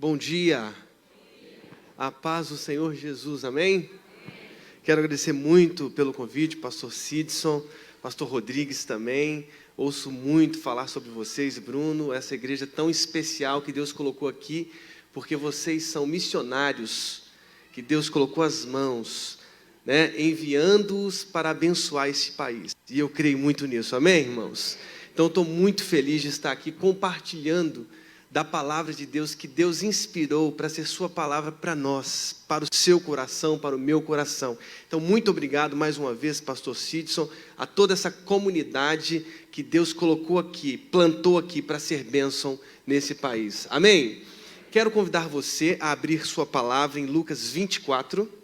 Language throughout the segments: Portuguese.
Bom dia, a paz do Senhor Jesus, amém? Quero agradecer muito pelo convite, pastor Sidson, pastor Rodrigues também. Ouço muito falar sobre vocês, Bruno, essa igreja tão especial que Deus colocou aqui, porque vocês são missionários, que Deus colocou as mãos, enviando-os para abençoar esse país. E eu creio muito nisso, amém, irmãos? Então, estou muito feliz de estar aqui compartilhando da palavra de Deus, que Deus inspirou para ser sua palavra para nós, para o seu coração, para o meu coração. Então, muito obrigado mais uma vez, pastor Sidson, a toda essa comunidade que Deus colocou aqui, plantou aqui para ser bênção nesse país. Amém? Quero convidar você a abrir sua palavra em Lucas 24.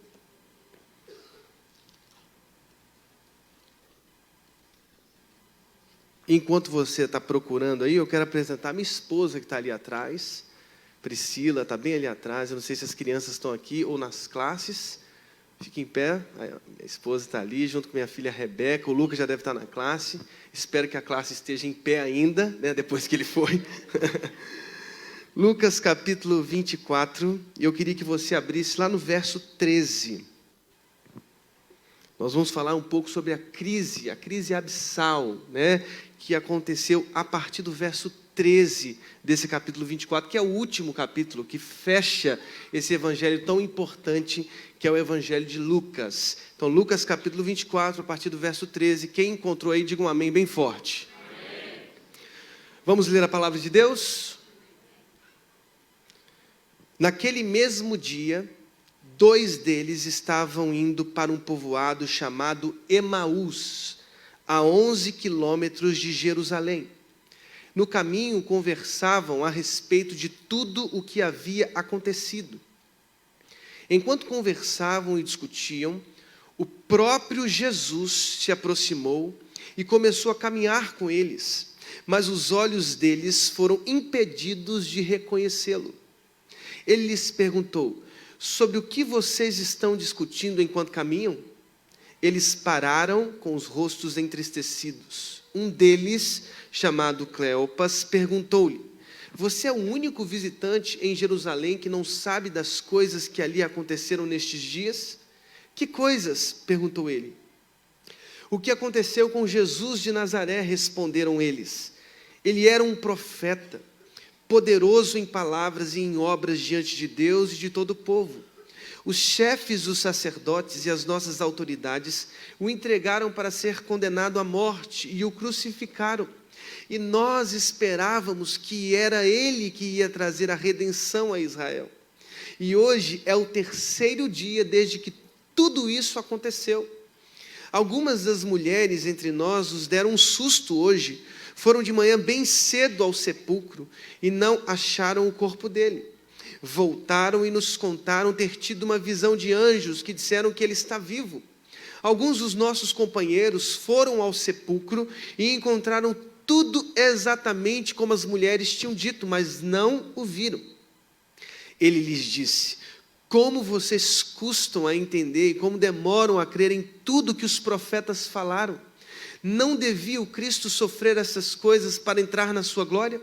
Enquanto você está procurando aí, eu quero apresentar minha esposa que está ali atrás. Priscila está bem ali atrás. Eu não sei se as crianças estão aqui ou nas classes. Fique em pé. Aí, minha esposa está ali, junto com minha filha Rebeca. O Lucas já deve estar na classe. Espero que a classe esteja em pé ainda, depois que ele foi. Lucas capítulo 24. Eu queria que você abrisse lá no verso 13. Nós vamos falar um pouco sobre a crise abissal, que aconteceu a partir do verso 13 desse capítulo 24, que é o último capítulo que fecha esse evangelho tão importante, que é o evangelho de Lucas. Então, Lucas capítulo 24, a partir do verso 13, quem encontrou aí, diga um amém bem forte. Amém. Vamos ler a palavra de Deus? Naquele mesmo dia, 2 deles estavam indo para um povoado chamado Emaús, a 11 quilômetros de Jerusalém. No caminho, conversavam a respeito de tudo o que havia acontecido. Enquanto conversavam e discutiam, o próprio Jesus se aproximou e começou a caminhar com eles, mas os olhos deles foram impedidos de reconhecê-lo. Ele lhes perguntou: sobre o que vocês estão discutindo enquanto caminham? Eles pararam com os rostos entristecidos. Um deles, chamado Cleopas, perguntou-lhe: você é o único visitante em Jerusalém que não sabe das coisas que ali aconteceram nestes dias? Que coisas? Perguntou ele. O que aconteceu com Jesus de Nazaré? Responderam eles. Ele era um profeta, poderoso em palavras e em obras diante de Deus e de todo o povo. Os chefes dos sacerdotes e as nossas autoridades o entregaram para ser condenado à morte e o crucificaram. E nós esperávamos que era ele que ia trazer a redenção a Israel. E hoje é o 3º dia desde que tudo isso aconteceu. Algumas das mulheres entre nós nos deram um susto hoje. Foram de manhã bem cedo ao sepulcro e não acharam o corpo dele. Voltaram e nos contaram ter tido uma visão de anjos que disseram que ele está vivo. Alguns dos nossos companheiros foram ao sepulcro e encontraram tudo exatamente como as mulheres tinham dito, mas não o viram. Ele lhes disse: como vocês custam a entender e como demoram a crer em tudo que os profetas falaram? Não devia o Cristo sofrer essas coisas para entrar na sua glória?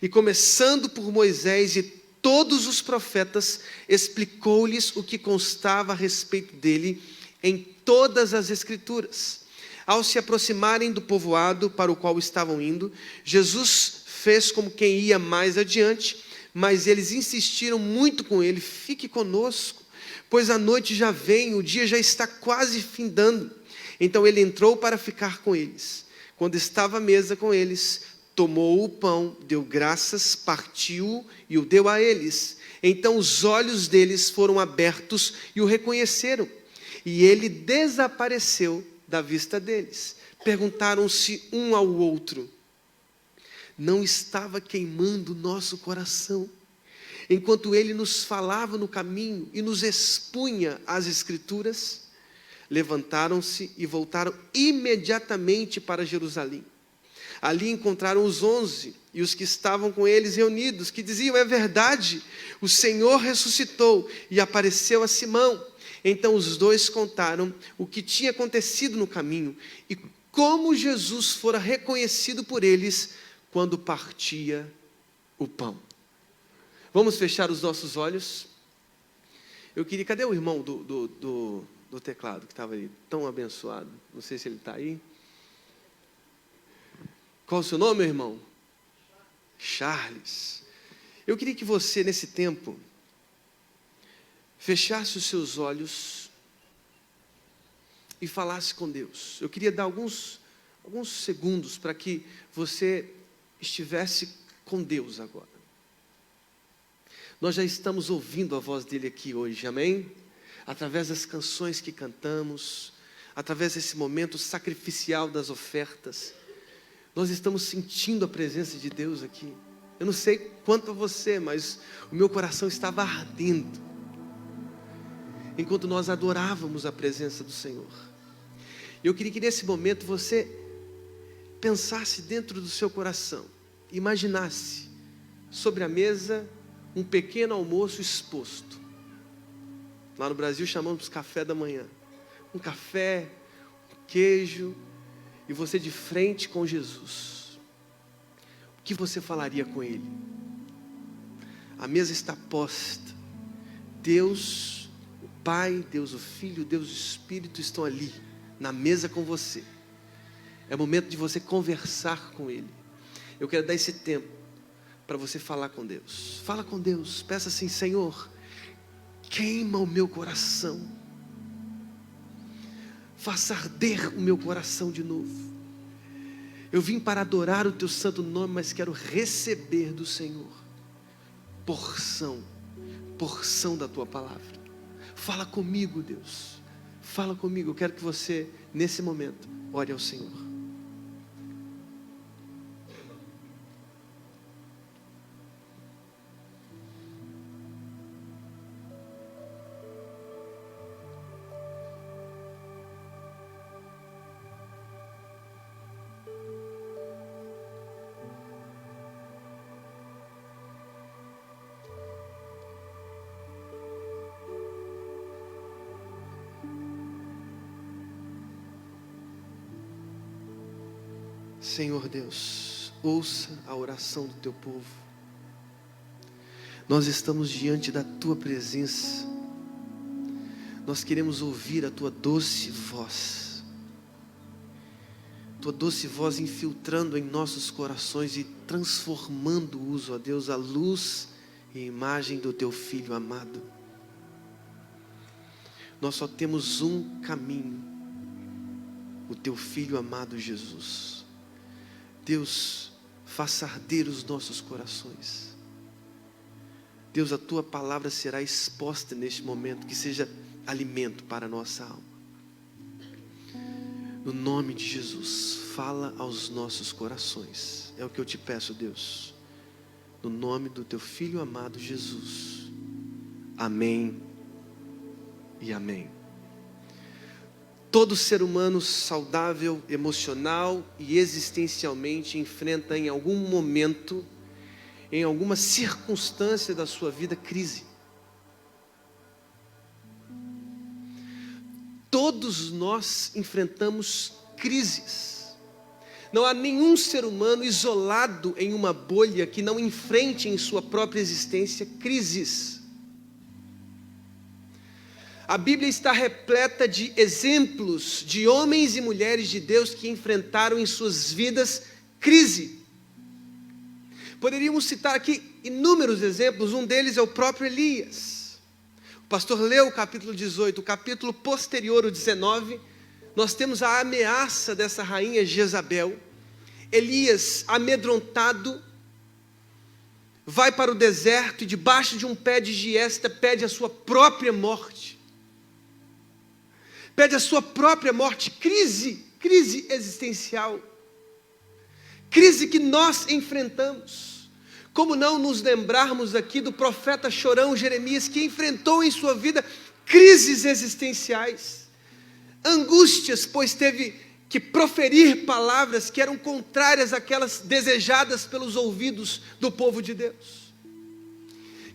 E começando por Moisés e todos os profetas, explicou-lhes o que constava a respeito dele em todas as Escrituras. Ao se aproximarem do povoado para o qual estavam indo, Jesus fez como quem ia mais adiante, mas eles insistiram muito com ele: fique conosco, pois a noite já vem, o dia já está quase findando. Então ele entrou para ficar com eles. Quando estava à mesa com eles, tomou o pão, deu graças, partiu e o deu a eles. Então os olhos deles foram abertos e o reconheceram. E ele desapareceu da vista deles. Perguntaram-se um ao outro: não estava queimando o nosso coração enquanto ele nos falava no caminho e nos expunha as Escrituras? Levantaram-se e voltaram imediatamente para Jerusalém. Ali encontraram os 11 e os que estavam com eles reunidos, que diziam: é verdade, o Senhor ressuscitou e apareceu a Simão. Então os 2 contaram o que tinha acontecido no caminho e como Jesus fora reconhecido por eles quando partia o pão. Vamos fechar os nossos olhos. Eu queria... Cadê o irmão do teclado que estava aí? Tão abençoado. Não sei se ele está aí. Qual o seu nome, meu irmão? Charles. Eu queria que você, nesse tempo, fechasse os seus olhos e falasse com Deus. Eu queria dar alguns segundos para que você estivesse com Deus agora. Nós já estamos ouvindo a voz dele aqui hoje, amém? Através das canções que cantamos, através desse momento sacrificial das ofertas, nós estamos sentindo a presença de Deus aqui. Eu não sei quanto a você, mas o meu coração estava ardendo enquanto nós adorávamos a presença do Senhor. E eu queria que nesse momento você pensasse dentro do seu coração, imaginasse sobre a mesa um pequeno almoço exposto. Lá no Brasil chamamos café da manhã. Um café, um queijo, e você de frente com Jesus. O que você falaria com Ele? A mesa está posta. Deus, o Pai, Deus o Filho, Deus o Espírito estão ali, na mesa com você. É momento de você conversar com Ele. Eu quero dar esse tempo para você falar com Deus. Fala com Deus, peça assim: Senhor, queima o meu coração, faça arder o meu coração de novo. Eu vim para adorar o teu santo nome, mas quero receber do Senhor porção da tua palavra. Fala comigo, Deus, fala comigo. Eu quero que você, nesse momento, ore ao Senhor. Senhor Deus, ouça a oração do teu povo. Nós estamos diante da tua presença. Nós queremos ouvir a tua doce voz. Tua doce voz infiltrando em nossos corações e transformando-os, ó Deus, à luz e imagem do teu Filho amado. Nós só temos um caminho: o teu Filho amado Jesus. Deus, faça arder os nossos corações. Deus, a tua palavra será exposta neste momento, que seja alimento para a nossa alma. No nome de Jesus, fala aos nossos corações. É o que eu te peço, Deus. No nome do teu Filho amado Jesus. Amém e amém. Todo ser humano saudável, emocional e existencialmente enfrenta em algum momento, em alguma circunstância da sua vida, crise. Todos nós enfrentamos crises. Não há nenhum ser humano isolado em uma bolha que não enfrente em sua própria existência crises. A Bíblia está repleta de exemplos de homens e mulheres de Deus que enfrentaram em suas vidas crise. Poderíamos citar aqui inúmeros exemplos. Um deles é o próprio Elias. O pastor leu o capítulo 18, o capítulo posterior, o 19, nós temos a ameaça dessa rainha Jezabel. Elias, amedrontado, vai para o deserto e debaixo de um pé de giesta pede a sua própria morte. Pede a sua própria morte. Crise existencial. Crise que nós enfrentamos. Como não nos lembrarmos aqui do profeta chorão Jeremias, que enfrentou em sua vida crises existenciais, angústias, pois teve que proferir palavras que eram contrárias àquelas desejadas pelos ouvidos do povo de Deus.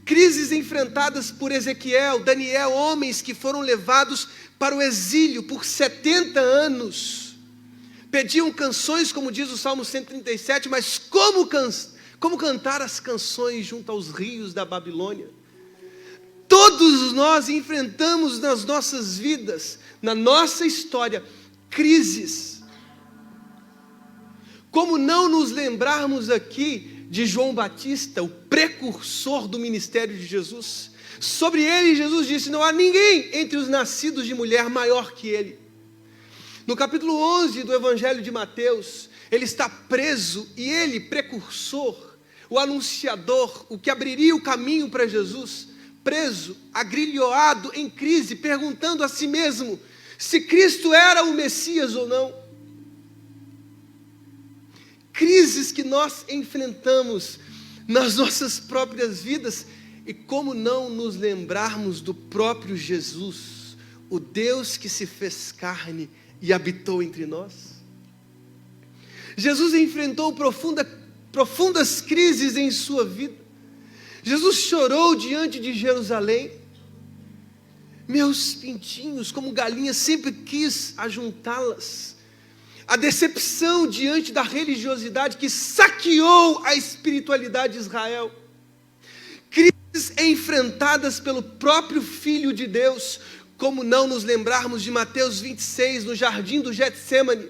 Crises enfrentadas por Ezequiel, Daniel, homens que foram levados para o exílio por 70 anos. Pediam canções, como diz o Salmo 137, mas Como cantar as canções junto aos rios da Babilônia. Todos nós enfrentamos nas nossas vidas, na nossa história, crises. Como não nos lembrarmos aqui de João Batista, o precursor do ministério de Jesus? Sobre ele, Jesus disse: não há ninguém entre os nascidos de mulher maior que ele. No capítulo 11 do Evangelho de Mateus, ele está preso e ele, precursor, o anunciador, o que abriria o caminho para Jesus, preso, agrilhoado, em crise, perguntando a si mesmo se Cristo era o Messias ou não. Crises que nós enfrentamos nas nossas próprias vidas, e como não nos lembrarmos do próprio Jesus, o Deus que se fez carne e habitou entre nós. Jesus enfrentou profundas crises em sua vida. Jesus chorou diante de Jerusalém. Meus pintinhos, como galinhas, sempre quis ajuntá-las. A decepção diante da religiosidade que saqueou a espiritualidade de Israel. Crises enfrentadas pelo próprio Filho de Deus. Como não nos lembrarmos de Mateus 26, no jardim do Getsêmani.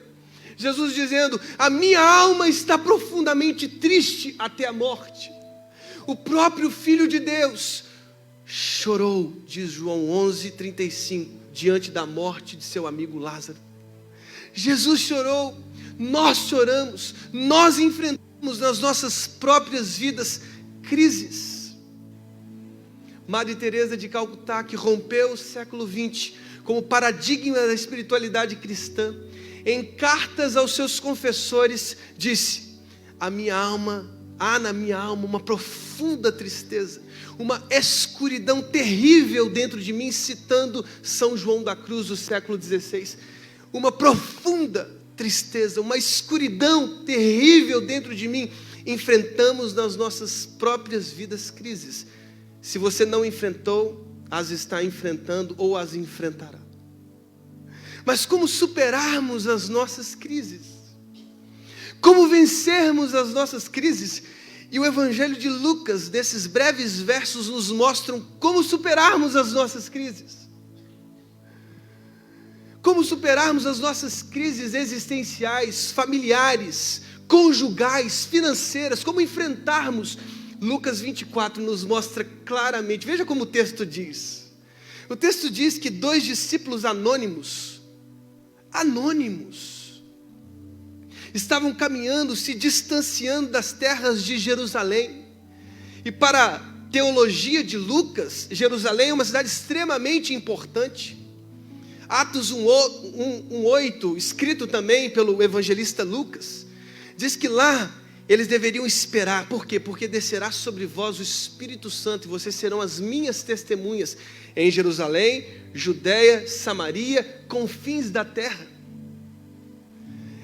Jesus dizendo: a minha alma está profundamente triste até a morte. O próprio Filho de Deus chorou, diz João 11:35, diante da morte de seu amigo Lázaro. Jesus chorou, nós choramos, nós enfrentamos nas nossas próprias vidas crises. Madre Teresa de Calcutá, que rompeu o século XX como paradigma da espiritualidade cristã, em cartas aos seus confessores, disse: há na minha alma uma profunda tristeza, uma escuridão terrível dentro de mim, citando São João da Cruz do século XVI. Uma profunda tristeza, uma escuridão terrível dentro de mim. Enfrentamos nas nossas próprias vidas crises. Se você não enfrentou, as está enfrentando ou as enfrentará. Mas como superarmos as nossas crises? Como vencermos as nossas crises? E o Evangelho de Lucas, desses breves versos, nos mostram como superarmos as nossas crises. Como superarmos as nossas crises existenciais, familiares, conjugais, financeiras, como enfrentarmos. Lucas 24 nos mostra claramente, veja como o texto diz. O texto diz que 2 discípulos anônimos, estavam caminhando, se distanciando das terras de Jerusalém. E para a teologia de Lucas, Jerusalém é uma cidade extremamente importante. Atos 1:8, escrito também pelo evangelista Lucas, diz que lá eles deveriam esperar. Por quê? Porque descerá sobre vós o Espírito Santo, e vocês serão as minhas testemunhas em Jerusalém, Judeia, Samaria, confins da terra.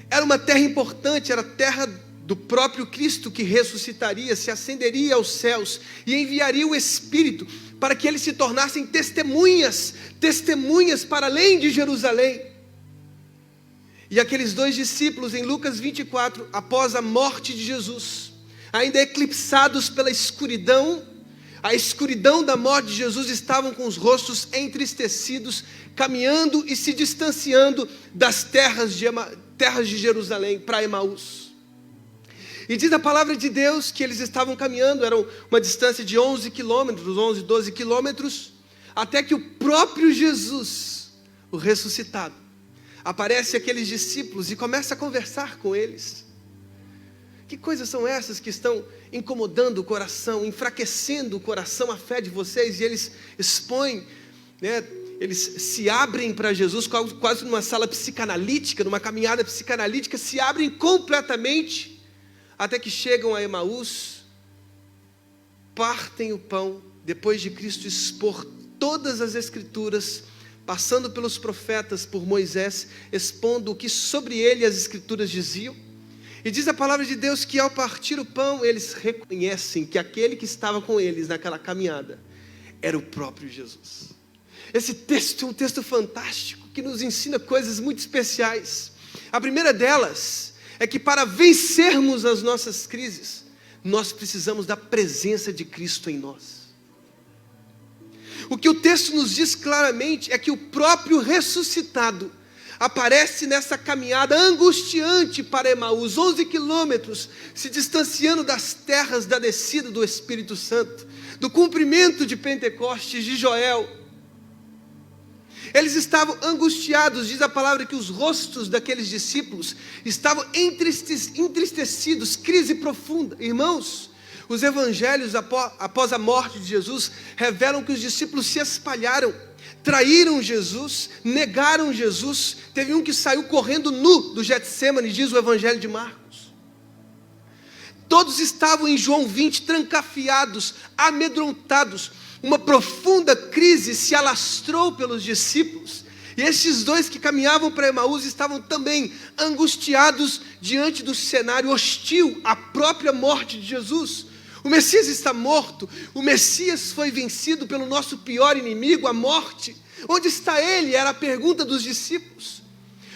Era uma terra importante, era a terra do próprio Cristo, que ressuscitaria, se ascenderia aos céus e enviaria o Espírito para que eles se tornassem testemunhas para além de Jerusalém. E aqueles 2 discípulos em Lucas 24, após a morte de Jesus, ainda eclipsados pela escuridão, a escuridão da morte de Jesus, estavam com os rostos entristecidos, caminhando e se distanciando das terras de Jerusalém para Emaús. E diz a palavra de Deus que eles estavam caminhando, era uma distância de 11 quilômetros, 12 quilômetros, até que o próprio Jesus, o ressuscitado, aparece àqueles discípulos e começa a conversar com eles. Que coisas são essas que estão incomodando o coração, enfraquecendo o coração, a fé de vocês? E eles expõem, eles se abrem para Jesus, quase numa sala psicanalítica, numa caminhada psicanalítica, se abrem completamente, até que chegam a Emaús, partem o pão, depois de Cristo expor todas as Escrituras, passando pelos profetas, por Moisés, expondo o que sobre ele as Escrituras diziam. E diz a palavra de Deus que ao partir o pão, eles reconhecem que aquele que estava com eles naquela caminhada era o próprio Jesus. Esse texto é um texto fantástico, que nos ensina coisas muito especiais. A primeira delas é que para vencermos as nossas crises, nós precisamos da presença de Cristo em nós. O que o texto nos diz claramente é que o próprio ressuscitado aparece nessa caminhada angustiante para Emaús, 11 quilômetros, se distanciando das terras da descida do Espírito Santo, do cumprimento de Pentecostes, de Joel. Eles estavam angustiados, diz a palavra que os rostos daqueles discípulos estavam entristecidos, crise profunda. Irmãos, os evangelhos após a morte de Jesus revelam que os discípulos se espalharam, traíram Jesus, negaram Jesus. Teve um que saiu correndo nu do Getsêmani, diz o evangelho de Marcos. Todos estavam em João 20, trancafiados, amedrontados. Uma profunda crise se alastrou pelos discípulos. E estes dois que caminhavam para Emaús estavam também angustiados diante do cenário hostil à própria morte de Jesus. O Messias está morto, o Messias foi vencido pelo nosso pior inimigo, a morte. Onde está ele? Era a pergunta dos discípulos.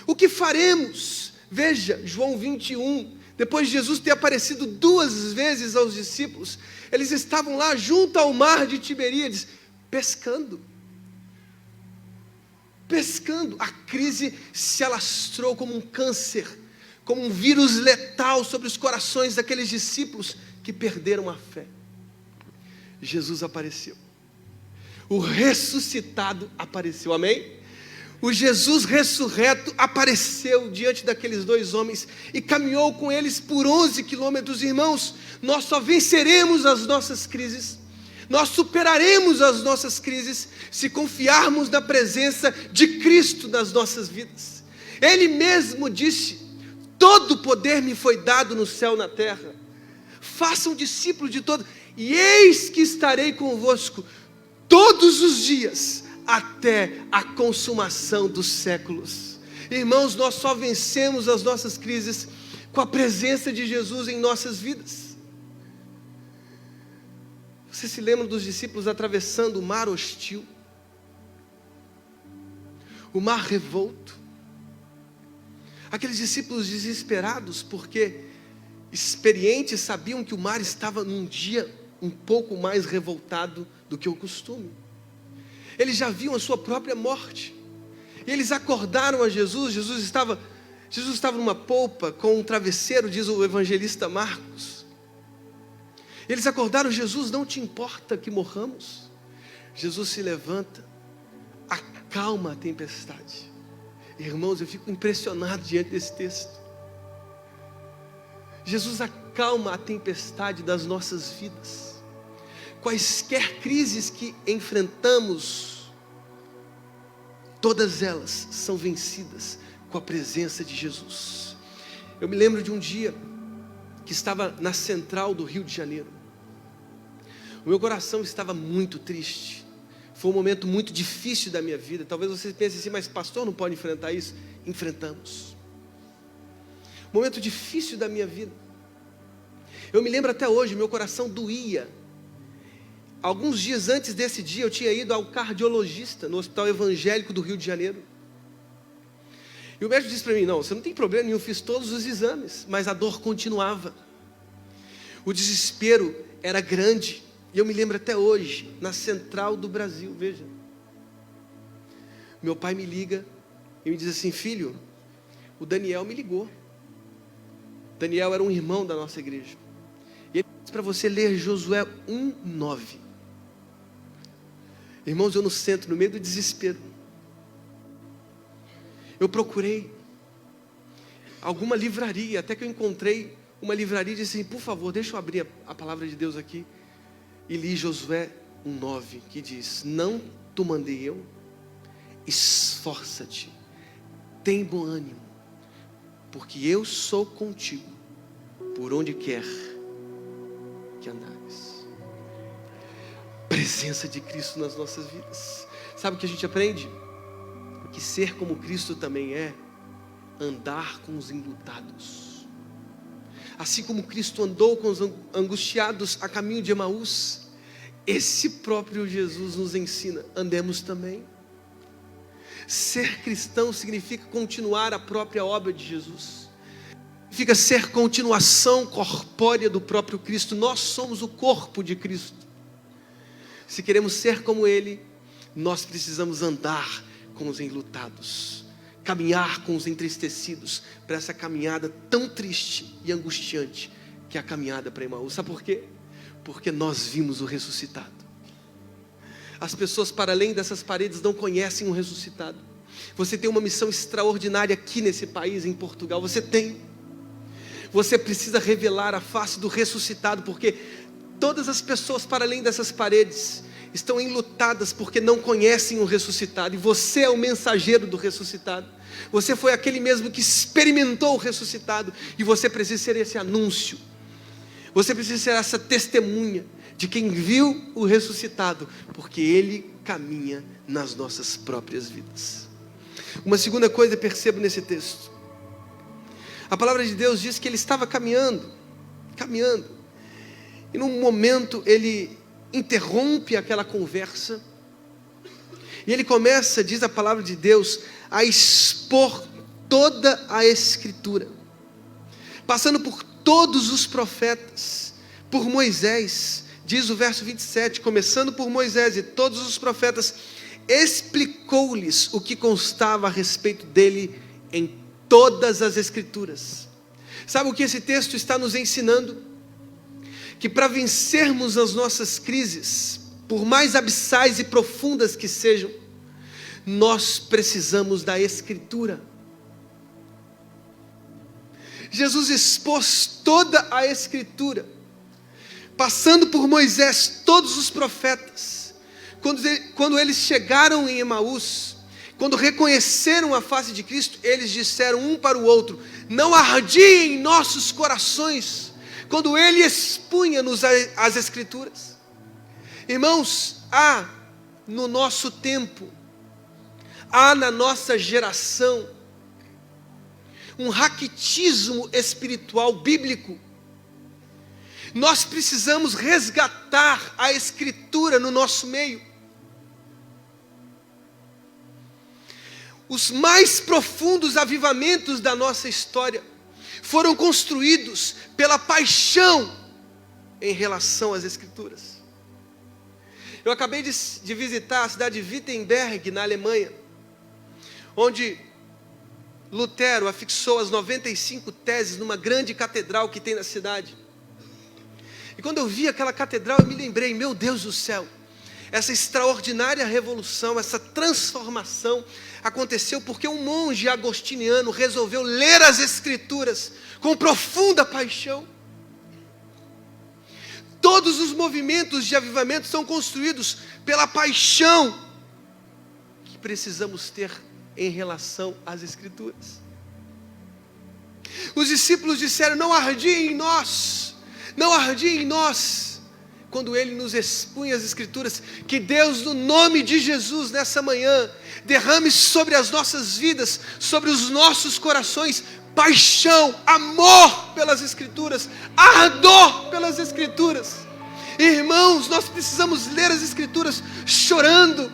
O que faremos? Veja, João 21, depois de Jesus ter aparecido 2 vezes aos discípulos, eles estavam lá junto ao mar de Tiberíades, pescando. A crise se alastrou como um câncer, como um vírus letal sobre os corações daqueles discípulos que perderam a fé. Jesus apareceu. O ressuscitado apareceu, amém? O Jesus ressurreto apareceu diante daqueles 2 homens e caminhou com eles por 11 quilômetros. Irmãos, nós só venceremos as nossas crises, nós superaremos as nossas crises se confiarmos na presença de Cristo nas nossas vidas. Ele mesmo disse: todo poder me foi dado no céu e na terra. Façam discípulos de todos, e eis que estarei convosco todos os dias, até a consumação dos séculos. Irmãos, nós só vencemos as nossas crises com a presença de Jesus em nossas vidas. Você se lembra dos discípulos atravessando o mar hostil? O mar revolto? Aqueles discípulos desesperados, porque experientes sabiam que o mar estava num dia um pouco mais revoltado do que o costume. Eles já viam a sua própria morte. E eles acordaram a Jesus. Jesus estava numa polpa com um travesseiro, diz o evangelista Marcos. Eles acordaram: Jesus, não te importa que morramos? Jesus se levanta, acalma a tempestade. Irmãos, eu fico impressionado diante desse texto. Jesus acalma a tempestade das nossas vidas. Quaisquer crises que enfrentamos, todas elas são vencidas com a presença de Jesus. Eu me lembro de um dia que estava na central do Rio de Janeiro. O meu coração estava muito triste. Foi um momento muito difícil da minha vida. Talvez você pense assim: mas pastor, não pode enfrentar isso? Enfrentamos. Momento difícil da minha vida. Eu me lembro até hoje, meu coração doía. Alguns dias antes desse dia, eu tinha ido ao cardiologista no Hospital Evangélico do Rio de Janeiro. E o médico disse para mim: não, você não tem problema nenhum, fiz todos os exames, mas a dor continuava. O desespero era grande. E eu me lembro até hoje, na central do Brasil, veja. Meu pai me liga e me diz assim: filho, o Daniel me ligou. Daniel era um irmão da nossa igreja. E ele disse para você ler Josué 1:9. Irmãos, eu no centro, no meio do desespero, eu procurei alguma livraria, até que eu encontrei uma livraria e disse assim: por favor, deixa eu abrir a palavra de Deus aqui. E li Josué 1:9, que diz: não te mandei eu? Esforça-te, tem bom ânimo, porque eu sou contigo, por onde quer que andares. Presença de Cristo nas nossas vidas. Sabe o que a gente aprende? Que ser como Cristo também é andar com os enlutados. Assim como Cristo andou com os angustiados a caminho de Emaús, esse próprio Jesus nos ensina: andemos também. Ser cristão significa continuar a própria obra de Jesus. significa ser continuação corpórea do próprio Cristo. Nós somos o corpo de Cristo. Se queremos ser como Ele, nós precisamos andar com os enlutados, caminhar com os entristecidos, para essa caminhada tão triste e angustiante, que é a caminhada para Emaús. Sabe por quê? Porque nós vimos o ressuscitado. As pessoas para além dessas paredes não conhecem o ressuscitado. Você tem uma missão extraordinária aqui nesse país, em Portugal. Você tem. Você precisa revelar a face do ressuscitado, porque todas as pessoas para além dessas paredes estão enlutadas porque não conhecem o ressuscitado. E você é o mensageiro do ressuscitado. Você foi aquele mesmo que experimentou o ressuscitado. E você precisa ser esse anúncio. Você precisa ser essa testemunha de quem viu o ressuscitado, porque Ele caminha nas nossas próprias vidas. Uma segunda coisa que percebo nesse texto. A palavra de Deus diz que Ele estava caminhando. E num momento Ele interrompe aquela conversa. E Ele começa, diz a palavra de Deus, a expor toda a Escritura. Passando por todos os profetas, por Moisés. Diz o verso 27, começando por Moisés e todos os profetas, explicou-lhes o que constava a respeito dele em todas as Escrituras. Sabe o que esse texto está nos ensinando? Que para vencermos as nossas crises, por mais abissais e profundas que sejam, nós precisamos da Escritura. Jesus expôs toda a Escritura, passando por Moisés, todos os profetas. Quando eles chegaram em Emaús, quando reconheceram a face de Cristo, eles disseram um para o outro: não ardia em nossos corações, quando Ele expunha-nos as Escrituras. Irmãos, há no nosso tempo, há na nossa geração, um raquitismo espiritual bíblico. Nós precisamos resgatar a Escritura no nosso meio. Os mais profundos avivamentos da nossa história foram construídos pela paixão em relação às Escrituras. Eu acabei de visitar a cidade de Wittenberg, na Alemanha, onde Lutero afixou as 95 teses numa grande catedral que tem na cidade. E quando eu vi aquela catedral, eu me lembrei, meu Deus do céu, essa extraordinária revolução, essa transformação aconteceu porque um monge agostiniano resolveu ler as Escrituras com profunda paixão. Todos os movimentos de avivamento são construídos pela paixão que precisamos ter em relação às Escrituras. Os discípulos disseram: não ardia em nós, não ardia em nós, quando Ele nos expunha as Escrituras. Que Deus, no nome de Jesus, nessa manhã, derrame sobre as nossas vidas, sobre os nossos corações, paixão, amor pelas Escrituras, ardor pelas Escrituras. Irmãos, nós precisamos ler as Escrituras chorando.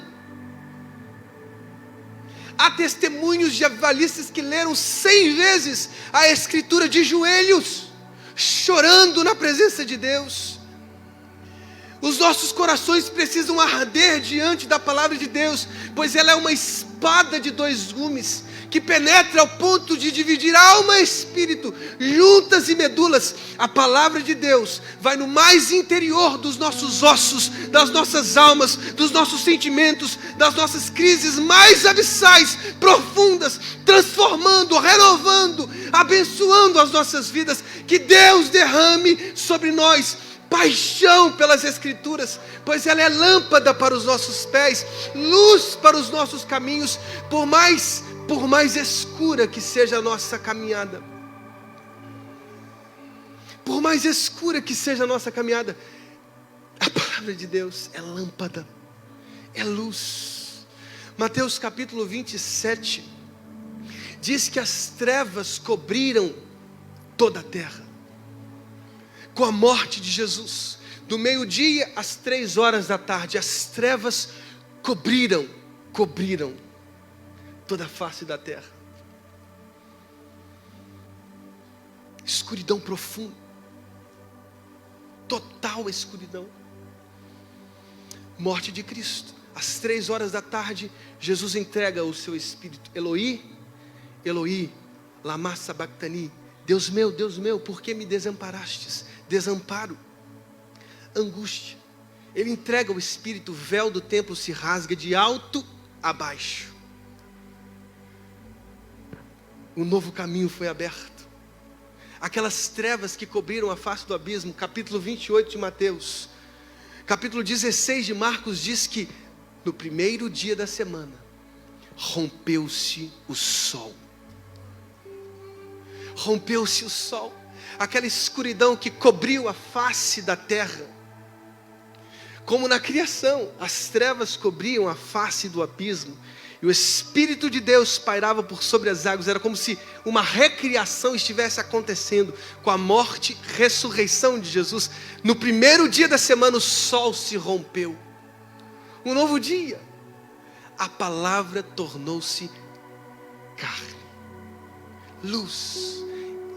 Há testemunhos de avivalistas que leram 100 vezes a Escritura de joelhos, chorando na presença de Deus. Os nossos corações precisam arder diante da palavra de Deus, pois ela é uma espada de 2 gumes, que penetra ao ponto de dividir alma e espírito, juntas e medulas. A palavra de Deus vai no mais interior dos nossos ossos, das nossas almas, dos nossos sentimentos, das nossas crises mais abissais, profundas, transformando, renovando, abençoando as nossas vidas. Que Deus derrame sobre nós paixão pelas Escrituras, pois ela é lâmpada para os nossos pés, luz para os nossos caminhos, por mais escura que seja a nossa caminhada. Por mais escura que seja a nossa caminhada, a palavra de Deus é lâmpada, é luz. Mateus capítulo 27 diz que as trevas cobriram toda a terra. Com a morte de Jesus, do meio-dia às 3 horas da tarde, as trevas cobriram toda a face da terra. Escuridão profunda. Total escuridão. Morte de Cristo. Às 3 horas da tarde, Jesus entrega o seu espírito. Eloi, Eloi, lama sabachthani. Deus meu, por que me desamparastes? Desamparo, angústia. Ele entrega o espírito, o véu do templo se rasga de alto a baixo. Um novo caminho foi aberto. Aquelas trevas que cobriram a face do abismo, capítulo 28 de Mateus, capítulo 16 de Marcos diz que no primeiro dia da semana, rompeu-se o sol. Rompeu-se o sol. Aquela escuridão que cobriu a face da terra. Como na criação, as trevas cobriam a face do abismo. E o Espírito de Deus pairava por sobre as águas. Era como se uma recriação estivesse acontecendo. Com a morte e ressurreição de Jesus. No primeiro dia da semana o sol se rompeu. Um novo dia. A palavra tornou-se carne. Luz.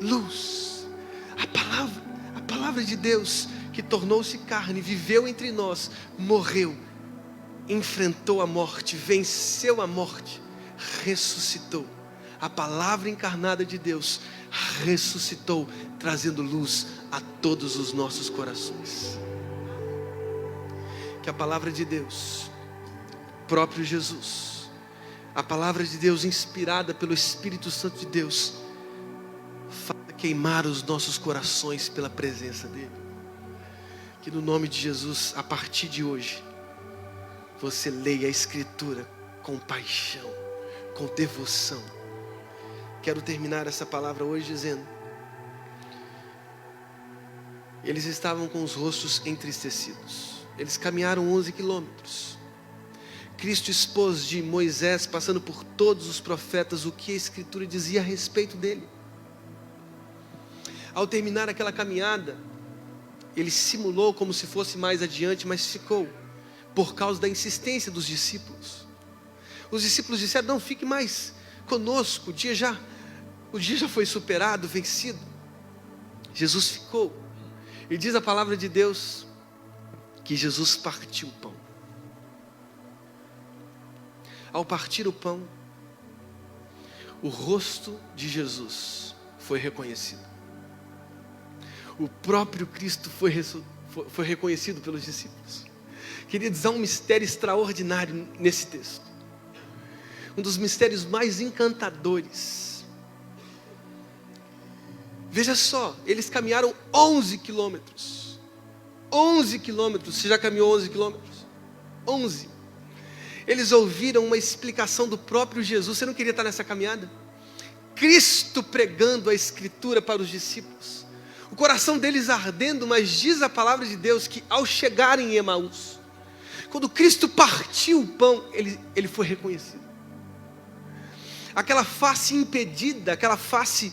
Luz. A palavra de Deus que tornou-se carne, viveu entre nós, morreu, enfrentou a morte, venceu a morte, ressuscitou. A palavra encarnada de Deus ressuscitou, trazendo luz a todos os nossos corações. Que a palavra de Deus, próprio Jesus, a palavra de Deus inspirada pelo Espírito Santo de Deus, faça queimar os nossos corações pela presença dEle. Que no nome de Jesus, a partir de hoje, você leia a Escritura com paixão, com devoção. Quero terminar essa palavra hoje dizendo: eles estavam com os rostos entristecidos. Eles caminharam 11 quilômetros. Cristo expôs de Moisés, passando por todos os profetas, o que a Escritura dizia a respeito dele. Ao terminar aquela caminhada, ele simulou como se fosse mais adiante, mas ficou, por causa da insistência dos discípulos. Os discípulos disseram: não, fique mais conosco, o dia já foi superado, vencido. Jesus ficou. E diz a palavra de Deus que Jesus partiu o pão. Ao partir o pão, o rosto de Jesus foi reconhecido. O próprio Cristo foi reconhecido pelos discípulos. Queridos, há um mistério extraordinário nesse texto. Um dos mistérios mais encantadores. Veja só, eles caminharam 11 quilômetros. 11 quilômetros, você já caminhou 11 quilômetros? 11. Eles ouviram uma explicação do próprio Jesus. Você não queria estar nessa caminhada? Cristo pregando a Escritura para os discípulos. O coração deles ardendo, mas diz a palavra de Deus que ao chegarem em Emaús, quando Cristo partiu o pão, ele foi reconhecido. Aquela face impedida, aquela face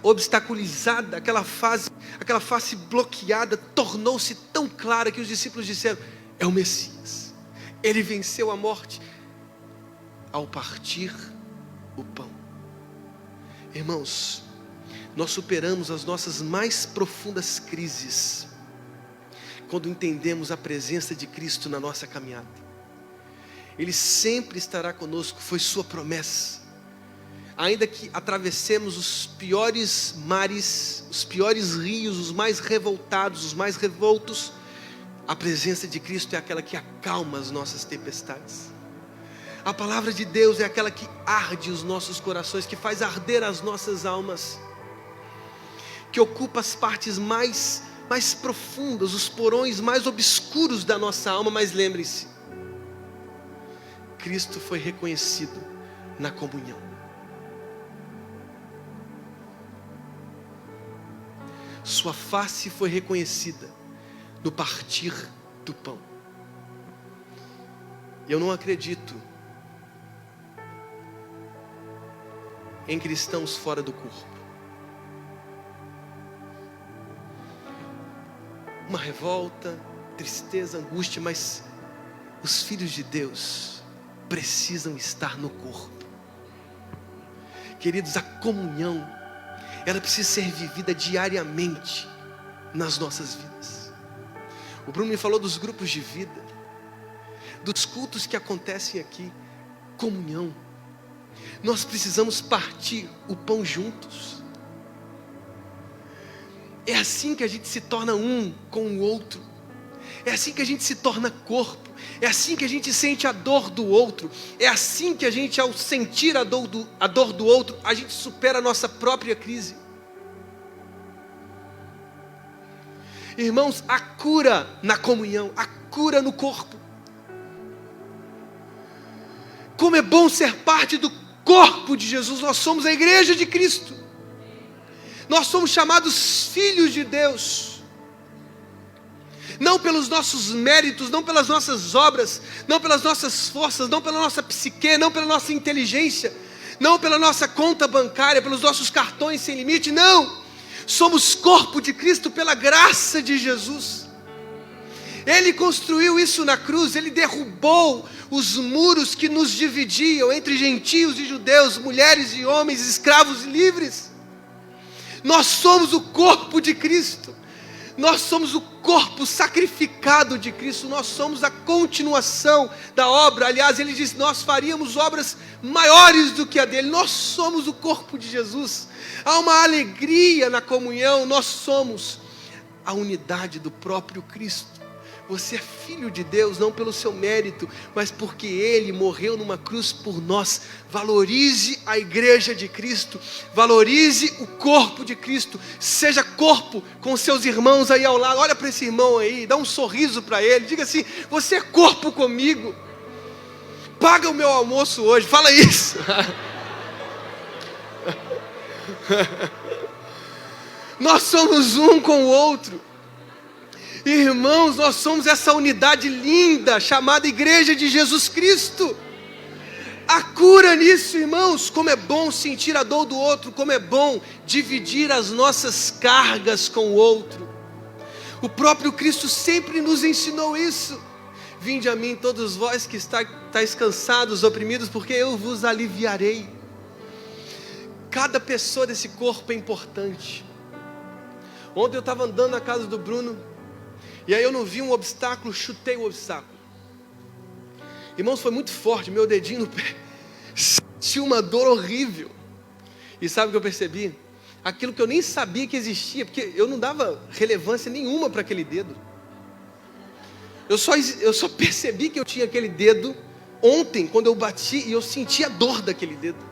obstaculizada, aquela face bloqueada, tornou-se tão clara que os discípulos disseram: é o Messias. Ele venceu a morte ao partir o pão. Irmãos, nós superamos as nossas mais profundas crises quando entendemos a presença de Cristo na nossa caminhada. Ele sempre estará conosco, foi sua promessa. Ainda que atravessemos os piores mares, os piores rios, os mais revoltados, os mais revoltos, a presença de Cristo é aquela que acalma as nossas tempestades. A palavra de Deus é aquela que arde os nossos corações, que faz arder as nossas almas, que ocupa as partes mais profundas, os porões mais obscuros da nossa alma. Mas lembre-se, Cristo foi reconhecido na comunhão. Sua face foi reconhecida no partir do pão. Eu não acredito em cristãos fora do corpo. Uma revolta, tristeza, angústia, mas os filhos de Deus precisam estar no corpo. Queridos, a comunhão ela precisa ser vivida diariamente nas nossas vidas. O Bruno me falou dos grupos de vida, dos cultos que acontecem aqui, comunhão. Nós precisamos partir o pão juntos. É assim que a gente se torna um com o outro. É assim que a gente se torna corpo. É assim que a gente sente a dor do outro. É assim que a gente, ao sentir a dor do outro, a gente supera a nossa própria crise. Irmãos, a cura na comunhão, a cura no corpo. Como é bom ser parte do corpo de Jesus. Nós somos a igreja de Cristo. Nós somos chamados filhos de Deus. Não pelos nossos méritos, não pelas nossas obras, não pelas nossas forças, não pela nossa psique, não pela nossa inteligência, não pela nossa conta bancária, pelos nossos cartões sem limite, não. Somos corpo de Cristo pela graça de Jesus. Ele construiu isso na cruz, Ele derrubou os muros que nos dividiam entre gentios e judeus, mulheres e homens, escravos e livres. Nós somos o corpo de Cristo. Nós somos o corpo sacrificado de Cristo. Nós somos a continuação da obra. Aliás, Ele diz, nós faríamos obras maiores do que a dele. Nós somos o corpo de Jesus. Há uma alegria na comunhão. Nós somos a unidade do próprio Cristo. Você é filho de Deus, não pelo seu mérito, mas porque Ele morreu numa cruz por nós. Valorize a igreja de Cristo, valorize o corpo de Cristo. Seja corpo com seus irmãos aí ao lado. Olha para esse irmão aí, dá um sorriso para ele. Diga assim, você é corpo comigo. Paga o meu almoço hoje, fala isso. Nós somos um com o outro. Irmãos, nós somos essa unidade linda, chamada Igreja de Jesus Cristo. A cura nisso, irmãos. Como é bom sentir a dor do outro, como é bom dividir as nossas cargas com o outro. O próprio Cristo sempre nos ensinou isso. Vinde a mim todos vós que estáis cansados, oprimidos, porque eu vos aliviarei. Cada pessoa desse corpo é importante. Ontem eu estava andando na casa do Bruno, e aí eu não vi um obstáculo, chutei o obstáculo. Irmãos, foi muito forte, meu dedinho no pé sentiu uma dor horrível. E sabe o que eu percebi? Aquilo que eu nem sabia que existia, porque eu não dava relevância nenhuma para aquele dedo. Eu só percebi que eu tinha aquele dedo ontem, quando eu bati, e eu senti a dor daquele dedo.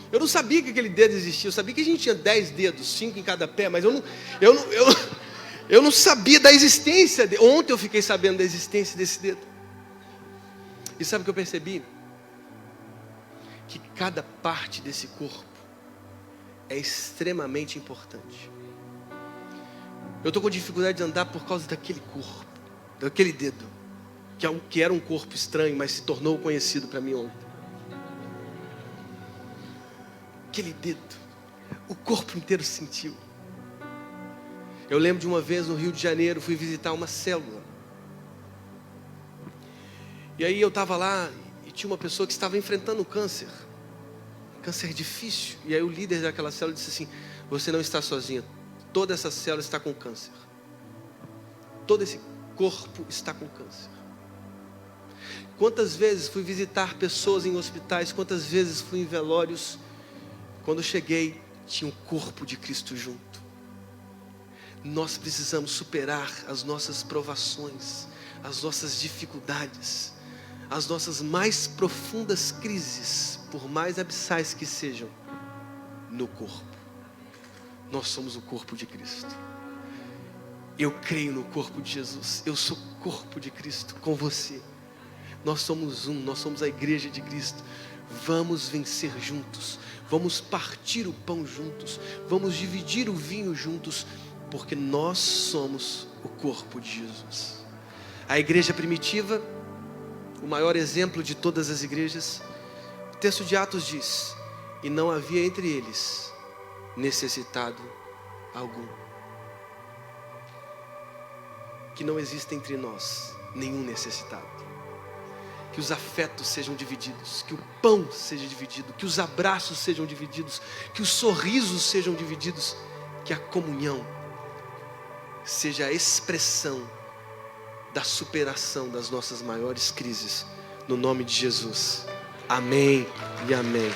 Eu não sabia que aquele dedo existia. Eu sabia que a gente tinha 10 dedos, 5 em cada pé, mas eu não sabia da existência dele. Ontem eu fiquei sabendo da existência desse dedo. E sabe o que eu percebi? Que cada parte desse corpo é extremamente importante. Eu estou com dificuldade de andar por causa daquele corpo, daquele dedo, que era um corpo estranho, mas se tornou conhecido para mim ontem. Aquele dedo, o corpo inteiro sentiu. Eu lembro de uma vez no Rio de Janeiro, fui visitar uma célula. E aí eu estava lá e tinha uma pessoa que estava enfrentando câncer. Câncer difícil. E aí o líder daquela célula disse assim, você não está sozinho. Toda essa célula está com câncer. Todo esse corpo está com câncer. Quantas vezes fui visitar pessoas em hospitais, quantas vezes fui em velórios. Quando cheguei, tinha um corpo de Cristo junto. Nós precisamos superar as nossas provações, as nossas dificuldades, as nossas mais profundas crises, por mais abissais que sejam, no corpo. Nós somos o corpo de Cristo. Eu creio no corpo de Jesus. Eu sou corpo de Cristo com você. Nós somos um, nós somos a igreja de Cristo. Vamos vencer juntos. Vamos partir o pão juntos. Vamos dividir o vinho juntos. Porque nós somos o corpo de Jesus. A igreja primitiva, o maior exemplo de todas as igrejas, o texto de Atos diz, e não havia entre eles necessitado algum. Que não exista entre nós nenhum necessitado. que os afetos sejam divididos, que o pão seja dividido, que os abraços sejam divididos, que os sorrisos sejam divididos, que a comunhão seja a expressão da superação das nossas maiores crises, no nome de Jesus. Amém e amém.